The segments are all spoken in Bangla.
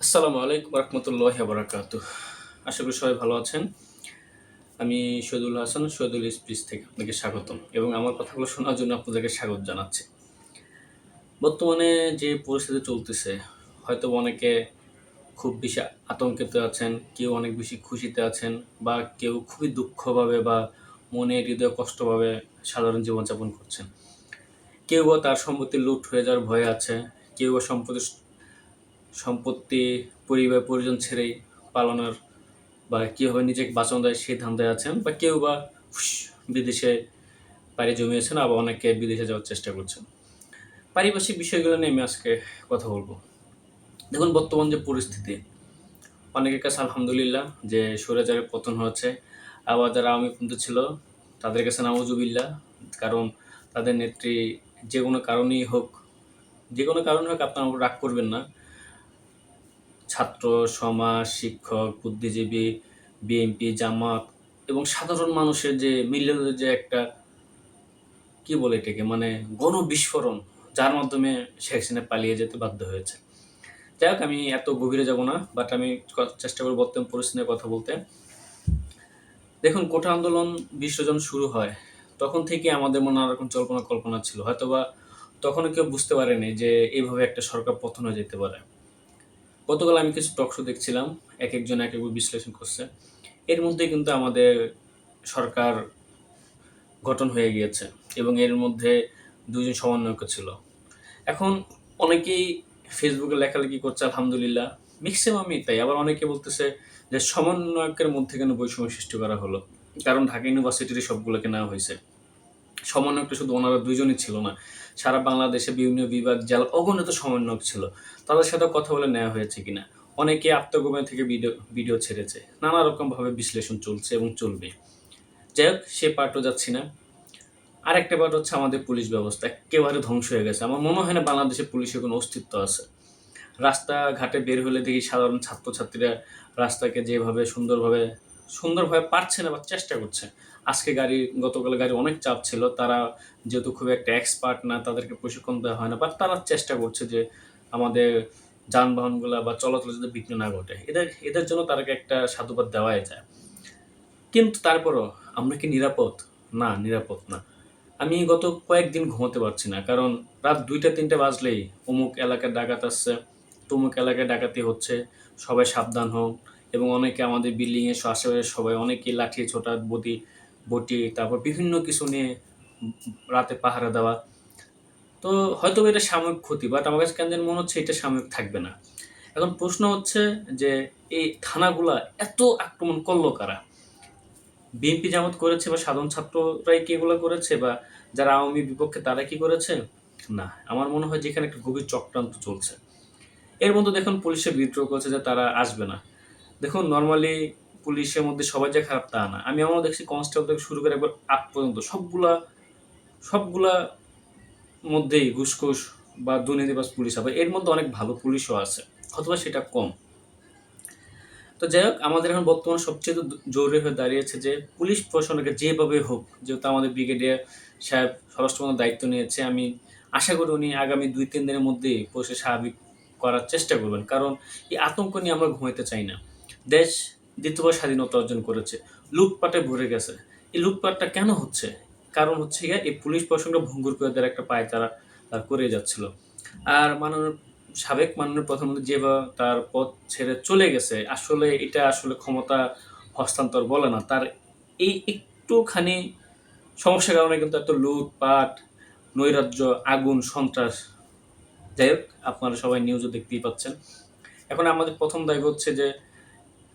আসসালামু আলাইকুম রহমতুল্লাহি বারাকাতুহ। আশা করি সবাই ভালো আছেন। আমি শহীদুল হাসান, শহীদুল স্পিচ থেকে আপনাকে স্বাগতম এবং আমার কথাগুলো শোনার জন্য আপনাদেরকে স্বাগত জানাচ্ছি। বর্তমানে যে পরিস্থিতি চলতেছে, হয়তো অনেকে খুব বেশি আতঙ্কিত আছেন, কেউ অনেক বেশি খুশিতে আছেন, বা কেউ খুবই দুঃখভাবে বা মনে হৃদয়ে কষ্টভাবে সাধারণ জীবনযাপন করছেন। কেউ বা তার সম্পত্তি লুট হয়ে যাওয়ার ভয়ে আছে, কেউ বা সম্পত্তি পরিবার-পরিজন ছেড়েই পালানোর বা কীভাবে নিজেকে বাঁচানো যায় সেই ধান্দায় আছেন, বা কেউ বা বিদেশে পাড়ি জমিয়েছেন, আবার অনেকে বিদেশে যাওয়ার চেষ্টা করছেন। পারিপার্শ্বিক বিষয়গুলো নিয়ে আমি আজকে কথা বলব। দেখুন, বর্তমান যে পরিস্থিতি, অনেকের কাছে আলহামদুলিল্লাহ যে স্বৈরাচারের পতন হয়েছে, আবার যারা আওয়ামীপন্থী ছিল তাদের কাছে নাউজুবিল্লাহ, কারণ তাদের নেত্রী যে কোনো কারণেই হোক, আপনারা রাগ করবেন না, ছাত্র সমাজ, শিক্ষক, বুদ্ধিজীবী, বিএনপি, জামাত এবং সাধারণ মানুষের যে মিলিত যে একটা কি বলে এটাকে, মানে গণবিস্ফোরণ, যার মাধ্যমে শেখ হাসিনা পালিয়ে যেতে বাধ্য হয়েছে। যাই হোক, আমি এত গভীরে যাব না, বাট আমি চেষ্টা করব বর্তমান পরিস্থিতি নিয়ে কথা বলতে। দেখুন, কোঠা আন্দোলন ২০ জন শুরু হয়, তখন থেকে আমাদের মনে নানা রকম কল্পনা ছিল। হয়তোবা তখনও কেউ বুঝতে পারেনি যে এইভাবে একটা সরকার পতন হয়ে যেতে পারে। গতকাল আমি কিছু টক শো দেখছিলাম, একেকজন একেকভাবে বিশ্লেষণ করছে। এর মধ্যেই কিন্তু আমাদের সরকার গঠন হয়ে গিয়েছে এবং এর মধ্যে ২ জন সমন্বয়ক ছিল। এখন অনেকেই ফেসবুকে লেখালেখি করছে, আলহামদুলিল্লাহ, ম্যাক্সিমামই তাই। আবার অনেকে বলতেছে যে সমন্বয়কের মধ্যে কেন বৈষম্য সৃষ্টি করা হলো? কারণ ঢাকা ইউনিভার্সিটিরই সবগুলোকে নেওয়া হয়েছে। সমন্বয়কটা শুধু ওনারা ২ জনই ছিল না। সারা বাংলাদেশে বিভিন্ন বিভাগ, জেলা অগণিত সমন্বয়ক ছিল। তাদের সাথে কথা বলে নেওয়া হয়েছে কিনা? অনেকে আত্মগোপনে থেকে ভিডিও ছেড়েছে। নানা রকমভাবে বিশ্লেষণ চলছে এবং চলবে। যাই হোক, সে পার্টও যাচ্ছি না। আরেকটা পার্ট হচ্ছে আমাদের পুলিশ ব্যবস্থা এক্কেবারে ধ্বংস হয়ে গেছে। আমার মনে হয় না বাংলাদেশে পুলিশের কোনো অস্তিত্ব আছে। রাস্তাঘাটে বের হলে দেখি সাধারণ ছাত্রছাত্রীরা রাস্তাকে যেভাবে সুন্দরভাবে পারছে না বা চেষ্টা করছে। গতকাল গাড়ি অনেক চাপ ছিল। তারা যেহেতু খুব একটা এক্সপার্ট না, তাদেরকে প্রশিক্ষণ দেওয়া হয় না। বাট তারা চেষ্টা করছে যে আমাদের যানবাহনগুলা বা চলাচলে যাতে বিঘ্ন না ঘটে। এদের জন্য তাদেরকে একটা সাধুবাদ দেওয়াই যায়। কিন্তু তারপরও আমরা কি নিরাপদ? না, নিরাপদ না। আমি গত কয়েকদিন ঘুমাতে পারছি না। কারণ রাত ২টা-৩টা বাজলেই অমুক এলাকায় ডাকাত আসছে, তমুক এলাকায় ডাকাতি হচ্ছে, সবাই সাবধান হও। এবং অনেকে আমাদের বিল্ডিংয়ের আশেপাশে সবাই অনেকেই লাঠি ছোটা, বটি, তারপর বিভিন্ন কিছু নিয়ে রাতে পাহারা দেওয়া। তো হয়তোবা এটা সাময়িক ক্ষতি, বাট আমার কাছে কেন জানি মনে হচ্ছে এটা সাময়িক থাকবে না। এখন প্রশ্ন হচ্ছে যে এই থানাগুলা এত আক্রমণ করলো কারা? বিএনপি জামাত করেছে, বা সাধারণ ছাত্ররাই কি এগুলো করেছে, বা যারা আওয়ামী বিপক্ষে তারা কি করেছে? না। আমার মনে হয় যে এখানে একটা গভীর চক্রান্ত চলছে। এর মধ্যে দেখুন পুলিশে বিদ্রোহ করছে যে তারা আসবে না। দেখুন, নরমালি পুলিশের মধ্যে সবাই যে খারাপ তা না। আমি এমনও দেখছি কনস্টেবল থেকে শুরু করে একবার আগ পর্যন্ত সবগুলা মধ্যেই ঘুষ-ঘুষ বা দুর্নীতিবাজ পুলিশ হবে। এর মধ্যে অনেক ভালো পুলিশও আছে। অথবা সেটা কম। তো যাই হোক, আমাদের এখন বর্তমানে সবচেয়ে জরুরি হয়ে দাঁড়িয়েছে যে পুলিশ প্রশাসনকে যেভাবে হোক, যেহেতু আমাদের ব্রিগেডিয়ার সাহেব স্বরাষ্ট্র দায়িত্ব নিয়েছে, আমি আশা করি উনি আগামী ২-৩ দিনের মধ্যেই পরিস্থিতি স্বাভাবিক করার চেষ্টা করবেন। কারণ এই আতঙ্ক নিয়ে আমরা ঘুমাইতে চাই না। দেশ দ্বিতীয়বার স্বাধীনতা অর্জন করেছে। লুটপাটে ভরে গেছে। এই লুটপাটটা কেন হচ্ছে? কারণ হচ্ছে গিয়ে এই পুলিশ প্রশাসনকে ভঙ্গুর করে দেওয়ার একটা পায়তারা তারা করে যাচ্ছিল। আর সাবেক মাননীয় প্রধানমন্ত্রী যেভাবে তার পদ ছেড়ে চলে গেছে, আসলে এটা আসলে ক্ষমতা হস্তান্তর বলে না। তার এই একটুখানি সমস্যার কারণে কিন্তু এত লুটপাট, নৈরাজ্য, আগুন, সন্ত্রাস। যাই হোক, আপনারা সবাই নিউজও দেখতেই পাচ্ছেন। এখন আমাদের প্রথম দায়িত্ব হচ্ছে যে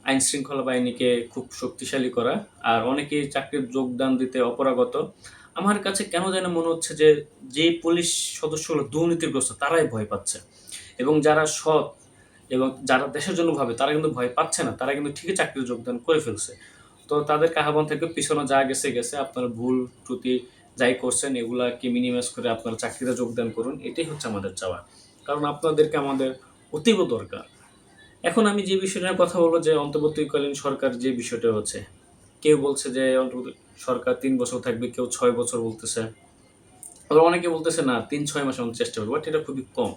আইন-শৃঙ্খলা বাহিনীকে খুব শক্তিশালী করা। আর অনেকেই চাকরির যোগদান দিতে অপারগত। আমার কাছে কেন যেন মনে হচ্ছে যে পুলিশ সদস্যগুলো দুর্নীতিগ্রস্ত তারাই ভয় পাচ্ছে। এবং যারা সৎ এবং যারা দেশের জন্য ভাবে তারা কিন্তু ভয় পাচ্ছে না। তারা কিন্তু ঠিকই চাকরিতে যোগদান করে ফেলছে। তো তাদেরকে আহ্বান থেকে পিছনে যা গেছে। আপনারা ভুল ত্রুটি যাই করছেন এগুলাকে মিনিমাইজ করে আপনারা চাকরিতে যোগদান করুন। এটাই হচ্ছে আমাদের চাওয়া। কারণ আপনাদেরকে আমাদের অতীব দরকার। এখন আমি যে বিষয়টা নিয়ে কথা বলব যে অন্তর্বর্তীকালীন সরকার যে বিষয়টা হচ্ছে। কেউ বলছে যে সরকার ৩ বছর থাকবে, কেউ ৬ বছর বলতেছে। আবার অনেকে বলতেছে না ৩-৬ মাস আমরা চেষ্টা করব। বাট এটা খুবই কম।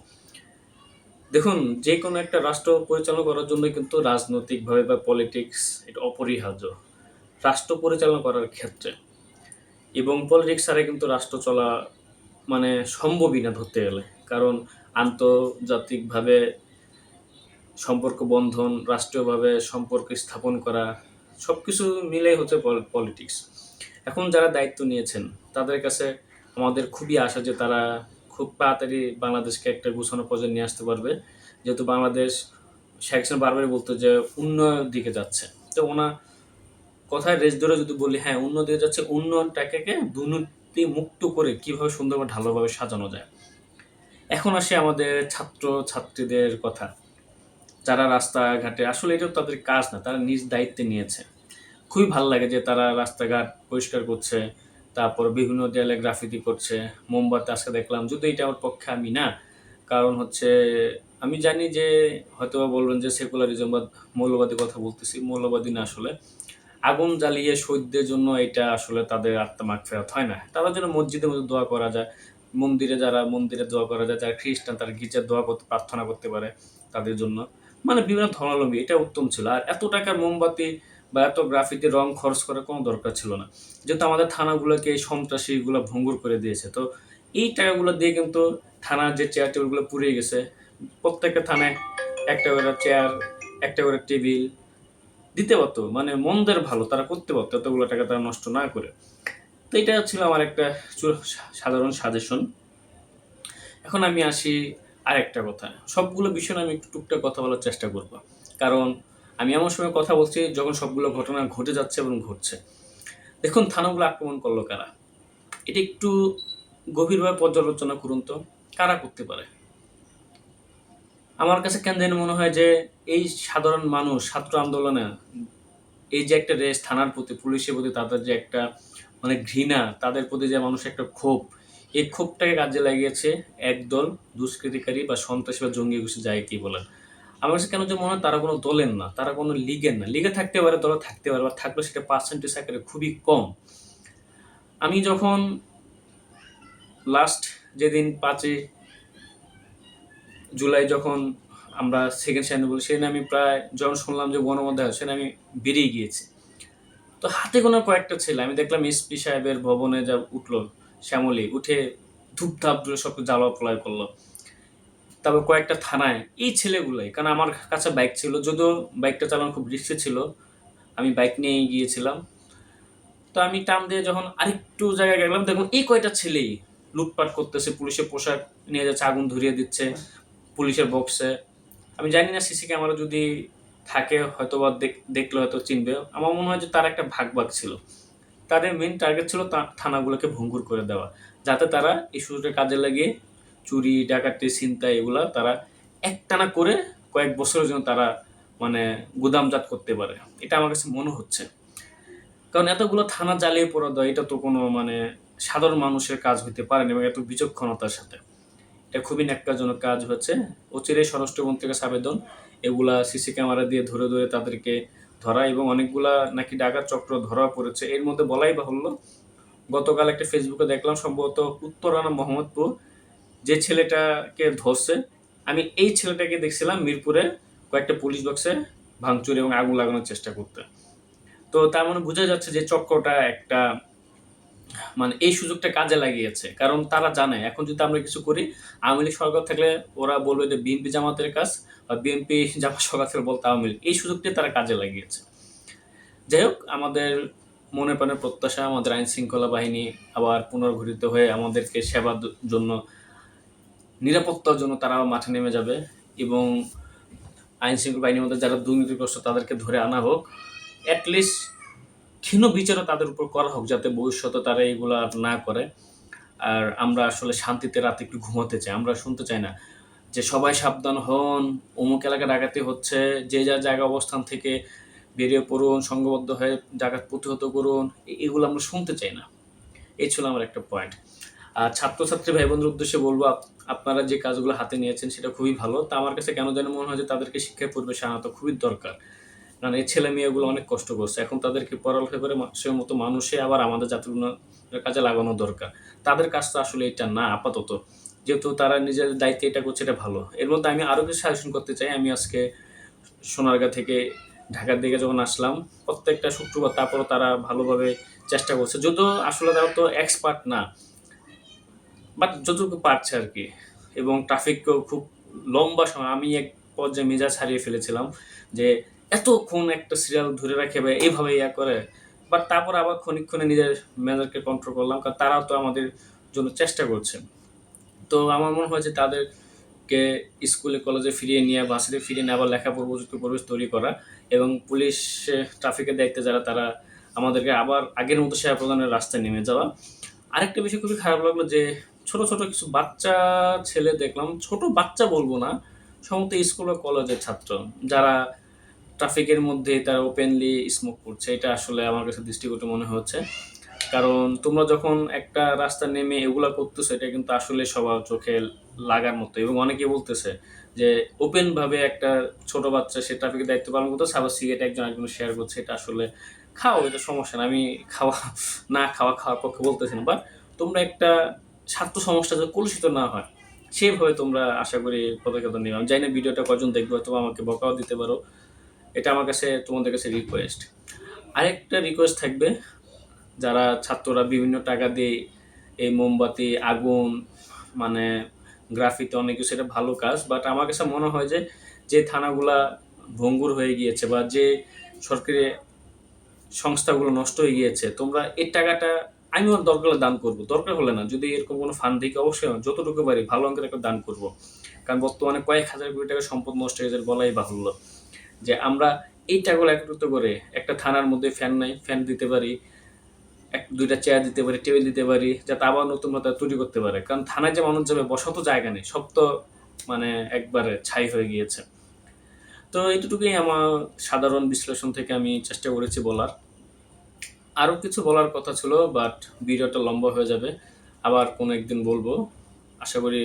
দেখুন, যে কোনো একটা রাষ্ট্র পরিচালনা করার জন্য কিন্তু রাজনৈতিকভাবে বা পলিটিক্স এটা অপরিহার্য। রাষ্ট্র পরিচালনা করার ক্ষেত্রে এবং পলিটিক্স ছাড়া কিন্তু রাষ্ট্র চলা মানে সম্ভবই না ধরতে গেলে। কারণ আন্তর্জাতিকভাবে সম্পর্ক বন্ধন, রাষ্ট্রীয়ভাবে সম্পর্ক স্থাপন করা সবকিছু মিলেই হচ্ছে পলিটিক্স। এখন যারা দায়িত্ব নিয়েছেন তাদের কাছে আমাদের খুবই আশা যে তারা খুব তাড়াতাড়ি বাংলাদেশকে একটা গুছানো পর্যায়ে নিয়ে আসতে পারবে। যেহেতু বাংলাদেশ শেখ হাসিনা বারবারই বলতো যে উন্নয়নের দিকে যাচ্ছে। তো ওনার কথায় রেশ ধরে যদি বলি হ্যাঁ, উন্নয়ন দিকে যাচ্ছে, উন্নয়নটাকে দুর্নীতি মুক্ত করে কিভাবে সুন্দরভাবে ঢালাওভাবে সাজানো যায়। এখন আসি আমাদের ছাত্র-ছাত্রীদের কথা। যারা রাস্তাঘাটে আসলে এটাও তাদের কাজ না, তারা নিজ দায়িত্বে নিয়েছে। খুবই ভাল লাগে যে তারা রাস্তাঘাট পরিষ্কার করছে, তারপর বিভিন্ন দেয়ালে গ্রাফিতি করছে, মোমবাতি আজকে দেখলাম। যদিও এটা আমার পক্ষে আমি না। কারণ হচ্ছে আমি জানি যে হয়তোবা বলবেন যে সেকুলারিজম বা মৌলবাদী কথা বলতেছি। মৌলবাদী না আসলে। আগুন জ্বালিয়ে শহীদদের জন্য এটা আসলে তাদের আত্মা মাগফিরাত হয় না। তাদের জন্য মসজিদের মধ্যে দোয়া করা যায়। মন্দিরে দোয়া করা যায়, যারা খ্রিস্টান তারা গির্জায় দোয়া করতে প্রার্থনা করতে পারে তাদের জন্য। মানে বিভিন্ন ধর্মাবলম্বী এটা উত্তম ছিল। আর এত টাকার মোমবাতি বা এত গ্রাফিতি রং খরচ করার কোনো দরকার ছিল না। যেহেতু আমাদের থানাগুলোকে এই সন্ত্রাসীগুলো ভঙ্গুর করে দিয়েছে। তো এই টাকাগুলো দিয়ে কিন্তু থানার যে চেয়ার টেবিলগুলো পুড়িয়ে গেছে। প্রত্যেকটা থানায় একটা করে চেয়ার, একটা করে টেবিল দিতে পারতো। মানে মনদের ভালো তারা করতে পারতো এতগুলো টাকা তারা নষ্ট না করে। তো এটা ছিল আমার একটা সাধারণ সাজেশন। এখন আমি আসি আরেকটা কথা। সবগুলো বিষয় নিয়ে আমি একটু টুকটাক কথা বলার চেষ্টা করব। কারণ আমি এমন সময় কথা বলছি যখন সবগুলো ঘটনা ঘটে যাচ্ছে এবং ঘটছে। দেখুন থানাগুলো আক্রমণ করলো কারা? এটা একটু গভীরভাবে পর্যালোচনা করুন তো। কারা করতে পারে? আমার কাছে কেন জানি মনে হয় যে এই সাধারণ মানুষ ছাত্র আন্দোলনে এই যে একটা রেস থানার প্রতি, পুলিশের প্রতি তাদের যে একটা মানে ঘৃণা, তাদের প্রতি যে মানুষের একটা ক্ষোভ, এই ক্ষোভটাকে কাজে লাগিয়েছে একদল দুষ্কৃতিকারী বা সন্ত্রাসী বা জঙ্গি গোষ্ঠী যাই কি বলেন। আমার কাছে কেন যে মনে হয় তারা কোনো দলের না, তারা কোনো লীগের না। লীগে থাকতে পারে, দলে থাকতে পারে, বা থাকলেও সেটা পার্সেন্টেজ আকারে খুবই কম। আমি যখন লাস্ট যেদিন 5ই জুলাই যখন আমরা সেকেন্ড স্যানিটারি বলি, সেদিন আমি প্রায় যখন শুনলাম যে গণমধ্যে সেদিন আমি বেরিয়ে গিয়েছি। তো হাতে গোনা কয়েকটা ছেলে আমি দেখলাম এসপি সাহেবের ভবনে যা উঠলো, শ্যামলী উঠে ধূপধাপ ধরে সব জ্বালাও পোড়াই করলো। তারপর কয়েকটা থানায় এই ছেলেগুলাই, কারণ আমার কাছে বাইক ছিল, যদিও বাইকটা চালানো খুব রিস্কি ছিল, আমি বাইক নিয়ে গিয়েছিলাম। তো আমি টান দিয়ে যখন আরেকটু জায়গায় গেলাম, দেখুন এই কয়টা ছেলেই লুটপাট করতেছে, পুলিশের পোশাক নিয়ে যাচ্ছে, আগুন ধরিয়ে দিচ্ছে পুলিশের বক্সে। আমি জানি না সিসি ক্যামেরা যদি থাকে হয়তো বা দেখলে হয়তো চিনবে। আমার মনে হয় যে তার একটা ভাগ ছিল। তাদের মেইন টার্গেট ছিল থানাগুলোকে ভঙ্গুর করে দেওয়া, যাতে তারা এই সুযোগটা কাজে লাগিয়ে চুরি, ডাকাতি, ছিনতাই এগুলা তারা একটানা করে কয়েক বছরের জন্য তারা মানে গুদামজাত করতে পারে। এটা আমার কাছে মনে হচ্ছে। কারণ এতগুলো থানা জ্বালিয়ে পোড়া দেওয়া এটা তো কোনো মানে সাধারণ মানুষের কাজ হইতে পারে না, এবং এত বিচক্ষণতার সাথে এটা খুবই ন্যাক্কারজনক কাজ হচ্ছে। অচিরেই স্বরাষ্ট্রমন্ত্রীর কাছে আবেদন এগুলা সিসি ক্যামেরা দিয়ে ধরে ধরে তাদেরকে ধরা, এবং অনেকগুলা নাকি ডাকাত চক্র ধরা পড়েছে। এর মধ্যে বলাই বাহুল্য, গতকাল একটা ফেসবুকে দেখলাম সম্ভবত উত্তরানা মোহাম্মদপুর যে ছেলেটাকে ধরছে, আমি এই ছেলেটাকে দেখছিলাম মিরপুরে কয়েকটা পুলিশ বক্সে ভাঙচুর এবং আগুন লাগানোর চেষ্টা করতে। তো তার মানে বোঝা যাচ্ছে যে চক্রটা একটা মানে এই সুযোগটা কাজে লাগিয়েছে। কারণ তারা জানে এখন যদি আমরা কিছু করি, আওয়ামী লীগ সরকার থাকলে ওরা বলবে যে বিএনপি জামাতের কাজ, বা বিএনপি জামাত সরকার থাকলে বলতে আওয়ামী লীগ। এই সুযোগটি তারা কাজে লাগিয়েছে। যাই হোক, আমাদের মনে প্রাণের প্রত্যাশা আমাদের আইন শৃঙ্খলা বাহিনী আবার পুনর্গঠিত হয়ে আমাদেরকে সেবার জন্য, নিরাপত্তার জন্য তারা মাঠে নেমে যাবে, এবং আইন শৃঙ্খলা বাহিনীর মধ্যে যারা দুর্নীতিগ্রস্ত তাদেরকে ধরে আনা হোক। অ্যাটলিস্ট ক্ষীণ বিচারও তাদের উপর করা হোক, যাতে ভবিষ্যতে তারা এগুলো আর না করে। আর আমরা আসলে শান্তিতে রাতে একটু ঘুমাতে চাই। আমরা শুনতে চাই না যে সবাই সাবধান হন, অমুক এলাকায় ডাকাতি হচ্ছে, যে যার জায়গা অবস্থান থেকে বেরিয়ে পড়ুন, সংঘবদ্ধ হয়ে ডাকাত প্রতিহত করুন। এগুলো আমরা শুনতে চাই না। এই ছিল আমার একটা পয়েন্ট। আর ছাত্রছাত্রী ভাই বোনদের উদ্দেশ্যে বলবো, আপনারা যে কাজগুলো হাতে নিয়েছেন সেটা খুবই ভালো। তা আমার কাছে কেন যেন মনে হয় যে তাদেরকে শিক্ষায় পরিবেশে আনা তো খুবই দরকার। কারণ এই ছেলে মেয়েগুলো অনেক কষ্ট করছে। এখন তাদেরকে পড়ালেখা করে মানুষের মতো মানুষে আবার আমাদের জাতির উন্নয়নের কাজে লাগানো দরকার। তাদের কাজ তো আসলে এটা না আপাতত। যেহেতু তারা নিজের দায়িত্বে এটা করছে, এটা ভালো। এর মধ্যে আমি আরও কিছু সাজেশন করতে চাই। আমি আজকে সোনারগাঁ থেকে ঢাকার দিকে যখন আসলাম, প্রত্যেকটা শুক্রবার তারপরও তারা ভালোভাবে চেষ্টা করছে, যদিও আসলে তারা তো এক্সপার্ট না, বাট যতটুকু পারছে আর কি। এবং ট্রাফিককেও খুব লম্বা সময় আমি এক পর্যায়ে মেজাজ হারিয়ে ফেলেছিলাম যে এতক্ষণ একটা সিরিয়াল ধরে রাখে বা এইভাবে ইয়া করে। বাট তারপর আবার ক্ষণিকক্ষণে নিজের মেজাজকে কন্ট্রোল করলাম, কারণ তারাও তো আমাদের জন্য চেষ্টা করছে। তো আমার মনে হয় যে তাদেরকে স্কুলে কলেজে ফিরিয়ে নিয়ে, ভার্সিটি ফিরিয়ে নিয়ে আবার লেখাপড়া উপযুক্ত পরিবেশ তৈরি করা, এবং পুলিশ ট্রাফিকের দায়িত্বে যারা, তারা আমাদেরকে আবার আগের মতো সেবা প্রদানের রাস্তায় নেমে যাওয়া। আরেকটা বিষয় খুবই খারাপ লাগলো যে ছোট ছোট কিছু বাচ্চা ছেলে দেখলাম, ছোট বাচ্চা বলবো না, সম্ভবত স্কুল বা কলেজের ছাত্র, যারা ট্রাফিকের মধ্যে তারা ওপেনলি স্মোক করছে। এটা আসলে আমার কাছে দৃষ্টিকটু মনে হচ্ছে, কারণ তোমরা যখন একটা রাস্তা নেমে এগুলা করতেছো, এটা কিন্তু আসলে সবার চোখে লাগার মতো। এবং অনেকে বলতেছে যে ওপেন ভাবে একটা ছোট বাচ্চা সে ট্রাফিকের দায়িত্ব পালন করতেছে, আবার সিগারেট একজন একজন শেয়ার করছে। এটা আসলে খাও, এটা সমস্যা না, আমি খাওয়া না খাওয়ার পক্ষে বলতেছি না, বাট তোমরা একটা স্বার্থ সমস্যা যাতে কলুষিত না হয় সেভাবে তোমরা আশা করি পদক্ষেপ নেবে। আমি জানি না ভিডিওটা কজন দেখবে, তোমরা আমাকে বকাও দিতে পারো, এটা আমার কাছে তোমাদের কাছে রিকোয়েস্ট। আরেকটা রিকোয়েস্ট থাকবে, যারা ছাত্ররা বিভিন্ন টাকা দিয়ে এই মোমবাতি, আগুন, মানে গ্রাফিতি অনেক কিছু, এটা ভালো কাজ, বাট আমার কাছে মনে হয় যে যে থানাগুলা ভঙ্গুর হয়ে গিয়েছে বা যে সরকারি সংস্থাগুলো নষ্ট হয়ে গিয়েছে, তোমরা এই টাকাটা, আমি ওর দরকার হলে দান করবো, দরকার হলে না, যদি এরকম কোনো ফান্ড দিকে অবশ্যই যতটুকু পারি ভালো অঙ্কের একটা দান করবো। কারণ বর্তমানে কয়েক হাজার কোটি টাকা সম্পদ নষ্ট হয়ে যায় বলাই বাহুল্য। যে আমরা এই টাকাগুলো একত্রিত করে একটা থানার মধ্যে ফ্যান নাই, ফ্যান দিতে পারি, দুইটা চেয়ার দিতে পারি, টেবিল দিতে পারি, যাতে আবার নতুন ভাবে তৈরি করতে পারে। কারণ থানায় যে মানুষ যাবে, বসার তো জায়গা নেই, সব তো মানে একবারে ছাই হয়ে গিয়েছে। তো এইটুকুই আমার সাধারণ বিশ্লেষণ থেকে আমি চেষ্টা করেছি বলার। আরও কিছু বলার কথা ছিল, বাট ভিডিওটা লম্বা হয়ে যাবে, আবার কোনো একদিন বলবো। আশা করি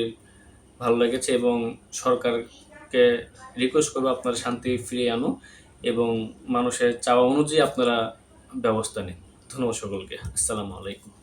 ভালো লেগেছে, এবং সরকারকে রিকোয়েস্ট করবো আপনারা শান্তি ফিরিয়ে আনো এবং মানুষের চাওয়া অনুযায়ী আপনারা ব্যবস্থা নিন। ধন্যবাদ সকলকে। আসসালামু আলাইকুম।